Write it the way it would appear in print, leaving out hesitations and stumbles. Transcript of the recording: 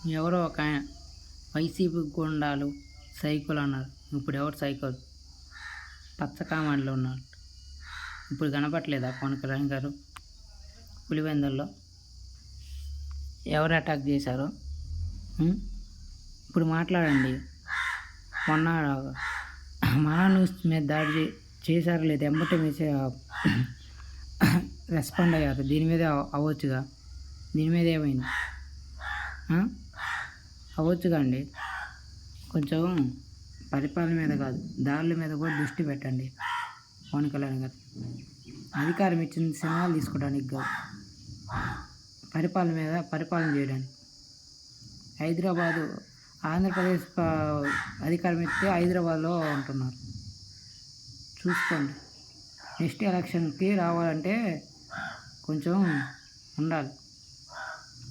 ఎవరో ఒక ఆయన వైసీపీ గుండాలు సైకోలు అన్నారు. ఇప్పుడు ఎవరు సైకోలు? పచ్చ కామాండ్లో ఉన్నారు. ఇప్పుడు కనపట్లేదా పవన్ కళ్యాణ్ గారు? పులివెందుల్లో ఎవరు అటాక్ చేశారో ఇప్పుడు మాట్లాడండి. మొన్న మహా న్యూస్ మీద దాడి చేశారు లేదు, ఎంబటే రెస్పాండ్ అయ్యారు. దీని మీద అవ్వచ్చుగా. దీని మీద ఏమైంది? అవ్వచ్చుగా అండి. కొంచెం పరిపాలన మీద కాదు, దాడుల మీద కూడా దృష్టి పెట్టండి పవన్ కళ్యాణ్ గారు. అధికారం ఇచ్చిన సినిమాలు తీసుకోవడానికి కాదు, పరిపాలన చేయడానికి. హైదరాబాదు, ఆంధ్రప్రదేశ్ అధికారం ఇస్తే హైదరాబాద్లో ఉంటున్నారు. చూసుకోండి. నెక్స్ట్ ఎలక్షన్కి రావాలంటే కొంచెం ఉండాలి.